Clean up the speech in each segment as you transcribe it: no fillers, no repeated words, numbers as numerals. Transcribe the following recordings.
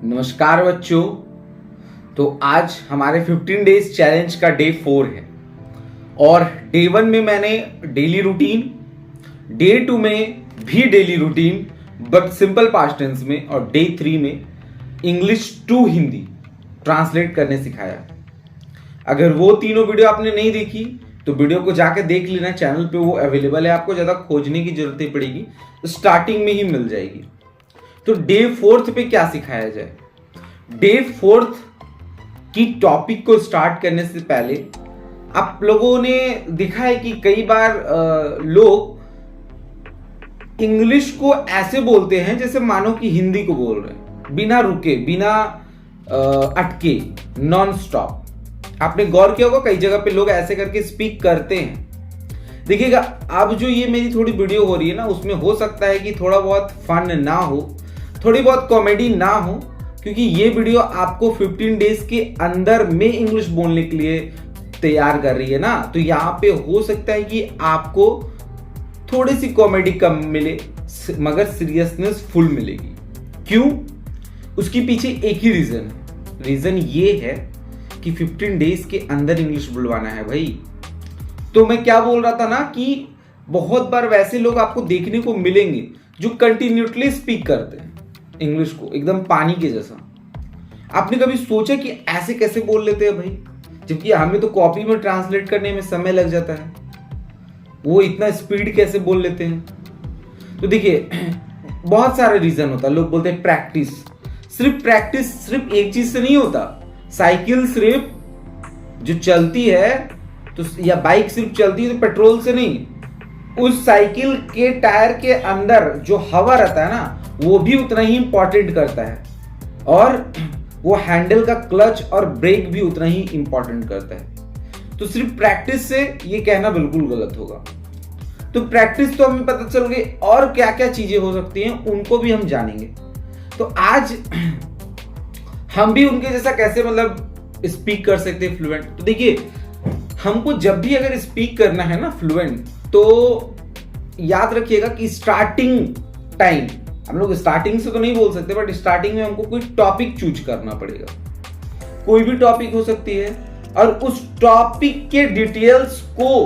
नमस्कार बच्चों। तो आज हमारे 15 डेज चैलेंज का डे 4 है और डे 1 में मैंने डेली रूटीन, डे 2 में भी daily routine but simple past tense में, और डे 3 में इंग्लिश टू हिंदी ट्रांसलेट करने सिखाया। अगर वो तीनों वीडियो आपने नहीं देखी तो वीडियो को जाकर देख लेना, चैनल पे वो अवेलेबल है, आपको ज़्यादा खोजने की जरूरत नहीं पड़ेगी, स्टार्टिंग में ही मिल जाएगी। तो डे 4 पे क्या सिखाया जाए? डे 4 की टॉपिक को स्टार्ट करने से पहले आप लोगों ने देखा है कि कई बार लोग इंग्लिश को ऐसे बोलते हैं जैसे मानो कि हिंदी को बोल रहे हैं, बिना रुके, बिना अटके, नॉन स्टॉप। आपने गौर किया होगा कई जगह पे लोग ऐसे करके स्पीक करते हैं। देखिएगा, अब जो ये मेरी थोड़ी वीडियो हो रही है ना, उसमें हो सकता है कि थोड़ा बहुत फन ना हो, थोड़ी बहुत कॉमेडी ना हो, क्योंकि ये वीडियो आपको 15 डेज के अंदर में इंग्लिश बोलने के लिए तैयार कर रही है ना। तो यहाँ पे हो सकता है कि आपको थोड़ी सी कॉमेडी कम मिले मगर सीरियसनेस फुल मिलेगी। क्यों? उसके पीछे एक ही रीजन है। रीजन ये है कि 15 डेज के अंदर इंग्लिश बुलवाना है भाई। तो मैं क्या बोल रहा था ना कि बहुत बार वैसे लोग आपको देखने को मिलेंगे जो कंटिन्यूसली स्पीक करते हैं इंग्लिश को, एकदम पानी के जैसा। आपने कभी सोचा कि ऐसे कैसे बोल लेते हैं भाई, जबकि हमें तो कॉपी में ट्रांसलेट करने में समय लग जाता है, वो इतना स्पीड कैसे बोल लेते हैं? तो देखिए, बहुत सारे रीजन होता है। लोग बोलते हैं प्रैक्टिस। प्रैक्टिस सिर्फ एक चीज से नहीं होता। साइकिल सिर्फ जो चलती है तो, या बाइक सिर्फ चलती है तो पेट्रोल से नहीं, उस साइकिल के टायर के अंदर जो हवा रहता है ना, वो भी उतना ही इंपॉर्टेंट करता है, और वो हैंडल का क्लच और ब्रेक भी उतना ही इंपॉर्टेंट करता है। तो सिर्फ प्रैक्टिस से ये कहना बिल्कुल गलत होगा। तो प्रैक्टिस तो हमें पता चल गई, और क्या क्या चीजें हो सकती हैं उनको भी हम जानेंगे। तो आज हम भी उनके जैसा कैसे मतलब स्पीक कर सकते हैं फ्लुएंट। तो देखिए, हमको जब भी अगर स्पीक करना है ना फ्लुएंट, तो याद रखिएगा कि स्टार्टिंग टाइम, हम लोग स्टार्टिंग से तो नहीं बोल सकते, बट स्टार्टिंग में हमको कोई टॉपिक चूज करना पड़ेगा। कोई भी टॉपिक हो सकती है, और उस टॉपिक के डिटेल्स को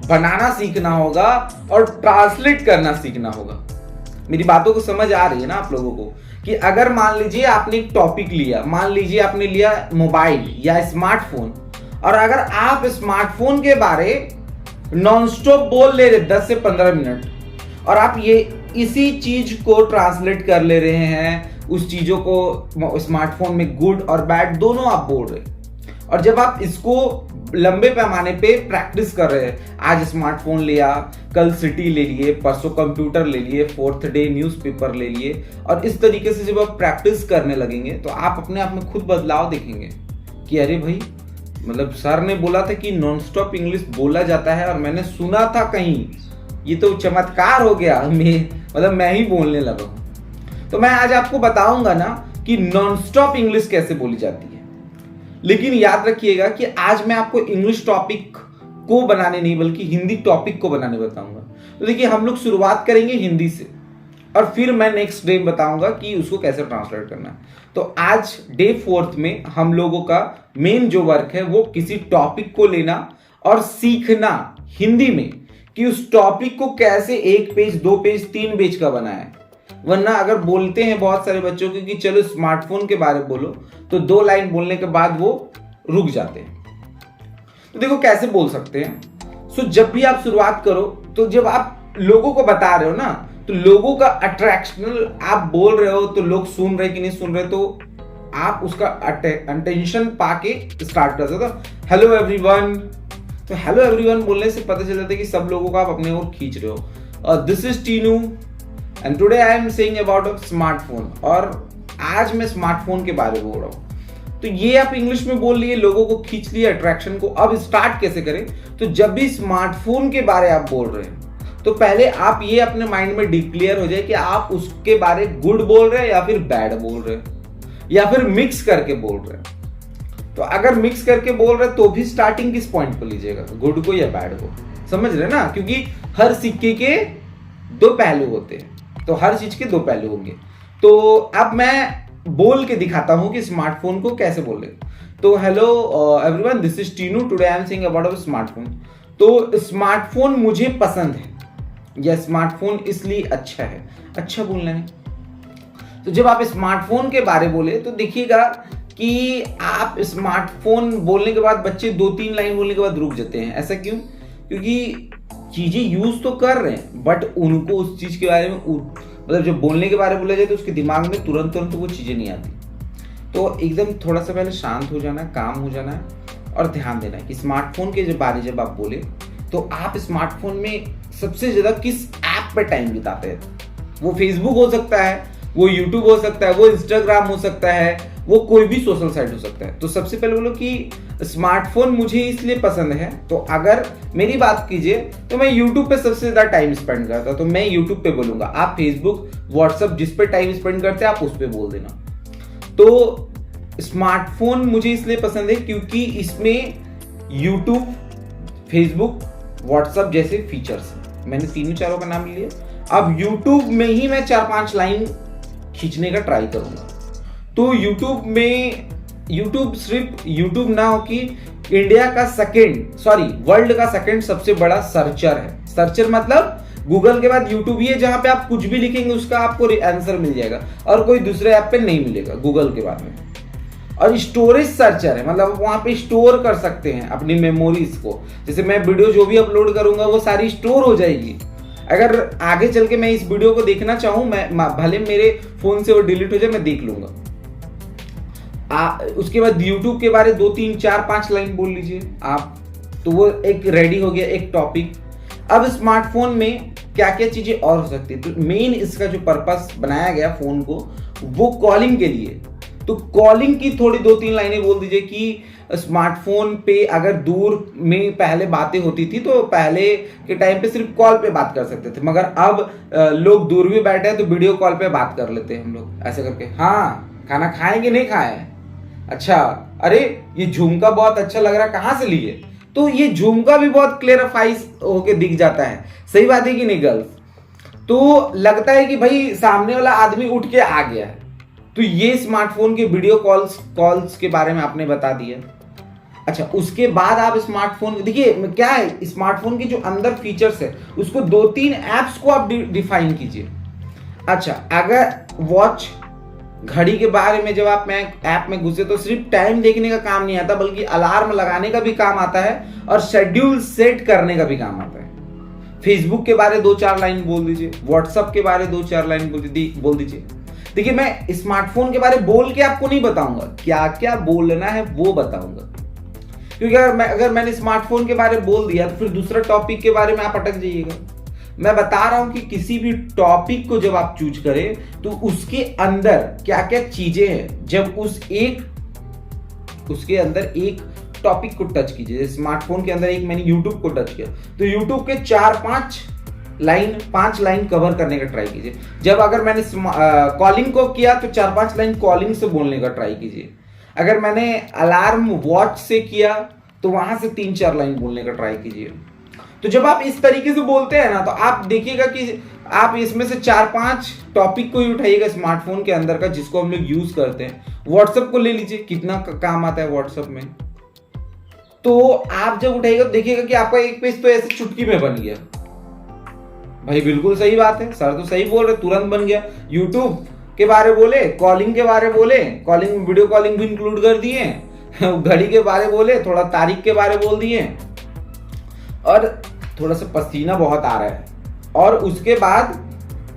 बनाना सीखना होगा और ट्रांसलेट करना सीखना होगा। मेरी बातों को समझ आ रही है ना आप लोगों को? कि अगर मान लीजिए आपने एक टॉपिक लिया, मान लीजिए आपने लिया मोबाइल या स्मार्टफोन, और अगर आप स्मार्टफोन के बारे नॉन स्टॉप बोल ले रहे 10 से 15 मिनट, और आप ये इसी चीज को ट्रांसलेट कर ले रहे हैं, उस चीजों को स्मार्टफोन में गुड और बैड दोनों आप बोल रहे हैं, और जब आप इसको लंबे पैमाने पे प्रैक्टिस कर रहे हैं, आज स्मार्टफोन लिया, कल सिटी ले लिए, परसों कंप्यूटर ले लिए, 4th डे न्यूज़पेपर ले लिए, और इस तरीके से जब आप प्रैक्टिस करने लगेंगे तो आप अपने आप में खुद बदलाव देखेंगे कि अरे भाई, मतलब सर ने बोला था कि नॉन स्टॉप इंग्लिश बोला जाता है, और मैंने सुना था कहीं, ये तो चमत्कार हो गया, मैं ही बोलने लगा हूं। तो मैं आज आपको बताऊंगा ना कि नॉन स्टॉप इंग्लिश कैसे बोली जाती है। लेकिन याद रखिएगा कि आज मैं आपको इंग्लिश टॉपिक को बनाने नहीं, बल्कि हिंदी टॉपिक को बनाने बताऊंगा। तो देखिए, हम लोग शुरुआत करेंगे हिंदी से, और फिर मैं नेक्स्ट डे बताऊंगा कि उसको कैसे ट्रांसलेट करना है। तो आज डे 4 में हम लोगों का मेन जो वर्क है वो किसी टॉपिक को लेना और सीखना हिंदी में कि उस टॉपिक को कैसे 1 पेज, 2 पेज, 3 पेज का बनाया है। वरना अगर बोलते हैं बहुत सारे बच्चों को कि चलो स्मार्टफोन के बारे में बोलो, तो 2 लाइन बोलने के बाद वो रुक जाते हैं। तो देखो कैसे बोल सकते हैं। सो जब भी आप शुरुआत करो, तो जब आप लोगों को बता रहे हो ना, तो लोगों का अट्रैक्शनल आप बोल रहे हो, तो लोग सुन रहे कि नहीं सुन रहे, तो आप उसका अटेंशन पाके स्टार्ट कर सकते हो। हेलो एवरीवन, तो हेलो एवरीवन बोलने से पता चल जाता है कि सब लोगों को आप अपने ओर खींच रहे हो। This is Tinu and today I am saying about a smartphone, और आज मैं स्मार्टफोन के बारे में बोल रहा हूँ। तो ये आप इंग्लिश में बोल लिए, लोगों को खींच लिए, अट्रैक्शन को। अब स्टार्ट कैसे करें? तो जब भी स्मार्टफोन के बारे आप बोल रहे हैं, तो पहले आप ये अपने माइंड में डिक्लेयर हो जाए कि आप उसके बारे गुड बोल रहे हैं या फिर बैड बोल रहे हैं, या फिर मिक्स करके बोल रहे हैं। तो अगर मिक्स करके बोल रहे तो भी स्टार्टिंग किस पॉइंट पर लीजिएगा, गुड को या बैड को? समझ रहे ना? क्योंकि हर सिक्के के 2 पहलू होते हैं, तो हर चीज के 2 पहलू होंगे। तो अब मैं बोल के दिखाता हूं कि स्मार्टफोन को कैसे बोले। तो hello everyone, this is Tinu, today I am saying about a smartphone. तो स्मार्टफोन मुझे पसंद है या स्मार्टफोन इसलिए अच्छा है, अच्छा बोलना है। तो जब आप स्मार्टफोन के बारे बोले तो देखिएगा कि आप स्मार्टफोन बोलने के बाद बच्चे 2-3 लाइन बोलने के बाद रुक जाते हैं। ऐसा क्यों? क्योंकि चीजें यूज तो कर रहे हैं बट उनको उस चीज के बारे में मतलब जब बोलने के बारे में बोला जाए तो उसके दिमाग में तुरंत वो चीजें नहीं आती। तो एकदम थोड़ा सा पहले शांत हो जाना है, काम हो जाना है और ध्यान देना है कि स्मार्टफोन के बारे जब आप बोले तो आप स्मार्टफोन में सबसे ज्यादा किस ऐप पे टाइम बिताते हैं। वो फेसबुक हो सकता है, वो यूट्यूब हो सकता है, वो इंस्टाग्राम हो सकता है, वो कोई भी सोशल साइट हो सकता है। तो सबसे पहले बोलो कि स्मार्टफोन मुझे इसलिए पसंद है। तो अगर मेरी बात कीजिए तो मैं यूट्यूब पे सबसे ज्यादा टाइम स्पेंड करता, तो मैं यूट्यूब पे बोलूंगा। आप फेसबुक, व्हाट्सएप जिस पे टाइम स्पेंड करते हैं आप उस पे बोल देना। तो स्मार्टफोन मुझे इसलिए पसंद है क्योंकि इसमें यूट्यूब, फेसबुक, व्हाट्सएप जैसे फीचर्स हैं। मैंने तीनों चारों का नाम लिया। अब यूट्यूब में ही मैं 4-5 लाइन खींचने का ट्राई करूंगा। तो यूट्यूब में, यूट्यूब सिर्फ यूट्यूब ना हो कि वर्ल्ड का सेकंड सबसे बड़ा सर्चर है। सर्चर मतलब गूगल के बाद यूट्यूब ही है जहां पे आप कुछ भी लिखेंगे उसका आपको आंसर मिल जाएगा और कोई दूसरे ऐप पे नहीं मिलेगा गूगल के बाद में। और स्टोरेज सर्चर है, मतलब वहां पे स्टोर कर सकते हैं अपनी मेमोरीज को। जैसे मैं वीडियो जो भी अपलोड करूंगा वो सारी स्टोर हो जाएगी। अगर आगे चल के मैं इस वीडियो को देखना चाहूं, मैं भले मेरे फोन से वो डिलीट हो जाए, मैं देख लूंगा। उसके बाद YouTube के बारे 2-3-4-5 लाइन बोल लीजिए आप, तो वो एक रेडी हो गया एक टॉपिक। अब स्मार्टफोन में क्या क्या चीजें और हो सकती है। तो मेन इसका जो पर्पस बनाया गया फोन को वो कॉलिंग के लिए। तो कॉलिंग की थोड़ी 2-3 लाइनें बोल दीजिए कि स्मार्टफोन पे अगर दूर में पहले बातें होती थी तो पहले के टाइम पे सिर्फ कॉल पे बात कर सकते थे, मगर अब लोग दूर भी बैठे हैं तो वीडियो कॉल पे बात कर लेते हैं हम लोग ऐसे करके। हाँ, खाना खाए कि नहीं खाए? अच्छा, अरे ये झुमका बहुत अच्छा लग रहा है, कहाँ से लिए? तो ये झुमका भी बहुत क्लेरिफाइज होके दिख जाता है। सही बात है कि नहीं गर्ल्स? तो लगता है कि भाई सामने वाला आदमी उठ के आ गया है। तो ये स्मार्टफोन के वीडियो कॉल्स के बारे में आपने बता दिया। अच्छा, उसके बाद आप स्मार्टफोन देखिए क्या है, स्मार्टफोन के जो अंदर फीचर्स है उसको 2-3 एप्स को आप डिफाइन कीजिए। अच्छा, अगर वॉच, घड़ी के बारे में जब आप मैं ऐप में घुसे तो सिर्फ टाइम देखने का काम नहीं आता बल्कि अलार्म लगाने का भी काम आता है और शेड्यूल सेट करने का भी काम आता है। फेसबुक के बारे 2-4 लाइन बोल दीजिए, व्हाट्सएप के बारे 2-4 लाइन बोल दीजिए। देखिए, मैं स्मार्टफोन के बारे बोल के आपको नहीं बताऊंगा, क्या क्या बोलना है वो बताऊंगा। क्योंकि अगर मैंने स्मार्टफोन के बारे में बोल दिया तो फिर दूसरा टॉपिक के बारे में आप अटक जाइएगा। मैं बता रहा हूं कि किसी भी टॉपिक को जब आप चूज करें तो उसके अंदर क्या क्या चीजें हैं, जब उसके अंदर एक टॉपिक को टच कीजिए। स्मार्टफोन के अंदर एक मैंने यूट्यूब को टच किया तो यूट्यूब के 5 लाइन कवर करने का ट्राई कीजिए। जब अगर मैंने कॉलिंग को किया तो 4-5 लाइन कॉलिंग से बोलने का ट्राई कीजिए। अगर मैंने अलार्म वॉच से किया तो वहां से 3-4 लाइन बोलने का ट्राई कीजिए। तो जब आप इस तरीके से बोलते हैं ना तो आप देखिएगा कि आप इसमें से 4-5 टॉपिक को ही उठाइएगा स्मार्टफोन के अंदर का जिसको हम लोग यूज करते हैं। व्हाट्सएप को ले लीजिए, कितना काम आता है व्हाट्सएप में। तो आप जब उठाइएगा तो देखिएगा कि आपका एक पेज तो ऐसे चुटकी में बन गया। भाई बिल्कुल सही बात है, सर तो सही बोल रहे, तुरंत बन गया। यूट्यूब के बारे बोले, कॉलिंग के बारे बोले, कॉलिंग वीडियो कॉलिंग भी इंक्लूड कर दिए, घड़ी के बारे बोले, थोड़ा तारीख के बारे बोल दिए और थोड़ा सा पसीना बहुत आ रहा है और उसके बाद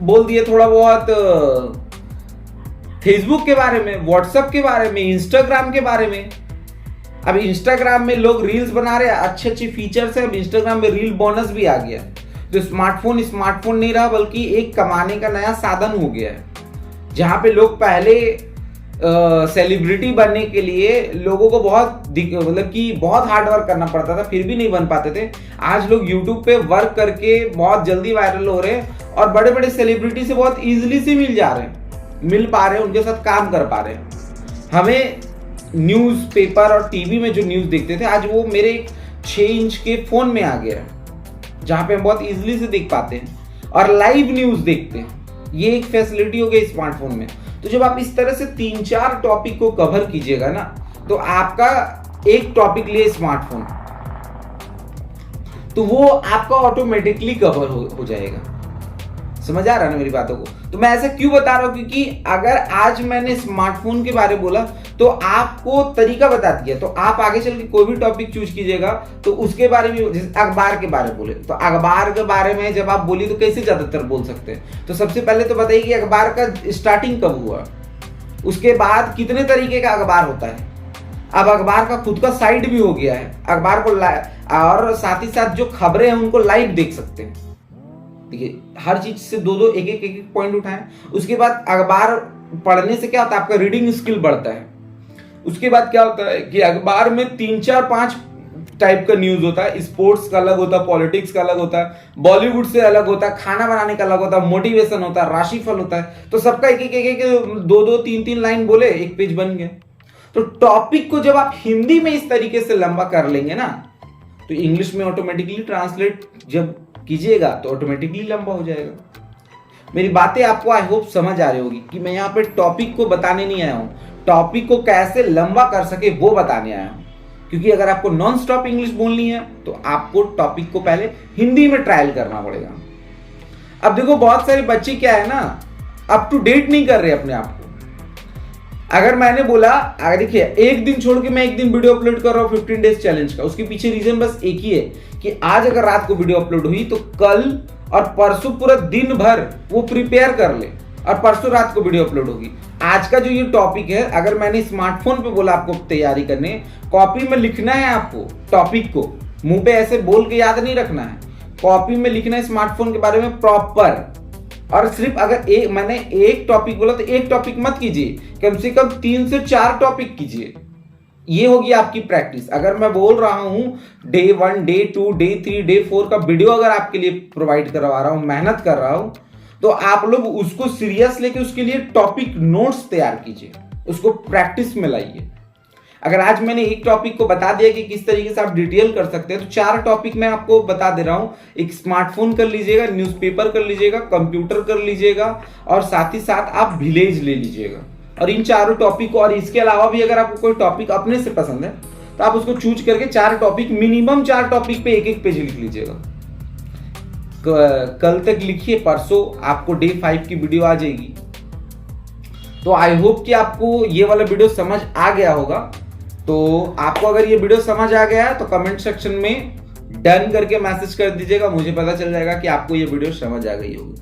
बोल दिए थोड़ा बहुत फेसबुक के बारे में, व्हाट्सएप के बारे में, इंस्टाग्राम के बारे में। अब इंस्टाग्राम में लोग रील्स बना रहे हैं, अच्छे अच्छे फीचर्स है। अब इंस्टाग्राम में रील बोनस भी आ गया। तो स्मार्टफोन नहीं रहा बल्कि एक कमाने का नया साधन हो गया है। जहां पे लोग पहले सेलिब्रिटी बनने के लिए लोगों को बहुत हार्ड वर्क करना पड़ता था, फिर भी नहीं बन पाते थे। आज लोग यूट्यूब पे वर्क करके बहुत जल्दी वायरल हो रहे हैं और बड़े बड़े सेलिब्रिटी से बहुत इजीली से मिल पा रहे हैं, उनके साथ काम कर पा रहे हैं। हमें न्यूज़पेपर और टीवी में जो न्यूज़ देखते थे आज वो मेरे 6 इंच के फोन में आ गया है, जहां पे हम बहुत इजीली से देख पाते हैं और लाइव न्यूज़ देखते हैं। ये एक फैसिलिटी हो गई स्मार्टफोन में। तो जब आप इस तरह से 3-4 टॉपिक को कवर कीजिएगा ना, तो आपका एक टॉपिक लिए स्मार्टफोन, तो वो आपका ऑटोमेटिकली कवर हो जाएगा। समझ आ रहा है ना मेरी बातों को? तो मैं ऐसा क्यों बता रहा हूं, क्योंकि अगर आज मैंने स्मार्टफोन के बारे में बोला तो आपको तरीका बता दिया, तो आप आगे चल के कोई भी टॉपिक चूज कीजिएगा तो उसके बारे में, जैसे अखबार के बारे में बोले तो अखबार के बारे में जब आप बोली तो कैसे ज्यादातर बोल सकते हैं। तो सबसे पहले तो बताइए कि अखबार का स्टार्टिंग कब हुआ, उसके बाद कितने तरीके का अखबार होता है। अब अखबार का खुद का साइट भी हो गया है, अखबार को और साथ ही साथ जो खबरें हैं उनको लाइव देख सकते हैं। देखिए, हर चीज से दो एक एक पॉइंट उठाएं। उसके बाद अखबार पढ़ने से क्या होता है, आपका रीडिंग स्किल बढ़ता है। उसके बाद क्या होता है कि अखबार में 3-4-5 टाइप का न्यूज होता है। स्पोर्ट्स का अलग होता है, पॉलिटिक्स का अलग होता है, बॉलीवुड से अलग होता है, खाना बनाने का अलग होता है, मोटिवेशन होता है, राशिफल होता है। तो सबका एक 2-2 3-3 लाइन बोले, एक पेज बन गया। तो टॉपिक को जब आप हिंदी में इस तरीके से लंबा कर लेंगे ना, तो इंग्लिश में ऑटोमेटिकली ट्रांसलेट जब कीजिएगा तो ऑटोमेटिकली लंबा हो जाएगा। मेरी बातें आपको आई होप समझ आ रही होगी कि मैं यहाँ पे टॉपिक को बताने नहीं आया हूं, टॉपिक को कैसे लंबा कर सके वो बताने आया हूं। क्योंकि अगर आपको नॉन स्टॉप इंग्लिश बोलनी है तो आपको टॉपिक को पहले हिंदी में ट्रायल करना पड़ेगा। अब देखो, बहुत सारे बच्चे क्या है ना, अप टू डेट नहीं कर रहे अपने आप को। अगर मैंने बोला, अगर देखिए एक दिन छोड़ के मैं एक दिन वीडियो अपलोड कर रहा हूं 15 डेज चैलेंज का, उसके पीछे रीजन बस एक ही है कि आज अगर रात को वीडियो अपलोड हुई तो कल और परसों पूरा दिन भर वो प्रिपेयर कर ले और परसों रात को वीडियो अपलोड होगी। आज का जो ये टॉपिक है, अगर मैंने स्मार्टफोन पे बोला आपको तैयारी करने, कॉपी में लिखना है आपको, टॉपिक को मुंह पे ऐसे बोल के याद नहीं रखना है, कॉपी में लिखना है स्मार्टफोन के बारे में प्रॉपर। और सिर्फ अगर मैंने एक टॉपिक बोला तो एक टॉपिक मत कीजिए, कम से कम 3 से 4 टॉपिक कीजिए। ये होगी आपकी प्रैक्टिस। अगर मैं बोल रहा हूं डे 1, डे 2, डे 3, डे 4 का वीडियो अगर आपके लिए प्रोवाइड करवा रहा हूं, मेहनत कर रहा हूं, तो आप लोग उसको सीरियस लेके उसके लिए टॉपिक नोट्स तैयार कीजिए, उसको प्रैक्टिस में लाइए। अगर आज मैंने एक टॉपिक को बता दिया कि किस तरीके से आप डिटेल कर सकते हैं, तो 4 टॉपिक मैं आपको बता दे रहा हूं। एक स्मार्टफोन कर लीजिएगा, न्यूज़पेपर कर लीजिएगा, कंप्यूटर कर लीजिएगा और साथ ही साथ आप विलेज ले लीजिएगा। और इन चारों टॉपिक को, और इसके अलावा भी अगर आपको कोई टॉपिक अपने से पसंद है तो आप उसको चूज करके 4 टॉपिक, मिनिमम 4 टॉपिक पे एक पेज लिख लीजिएगा। कल तक लिखिए, परसों आपको डे 5 की वीडियो आ जाएगी। तो आई होप कि आपको ये वाला वीडियो समझ आ गया होगा। तो आपको अगर ये वीडियो समझ आ गया है तो कमेंट सेक्शन में डन करके मैसेज कर दीजिएगा, मुझे पता चल जाएगा कि आपको ये वीडियो समझ आ गई होगी।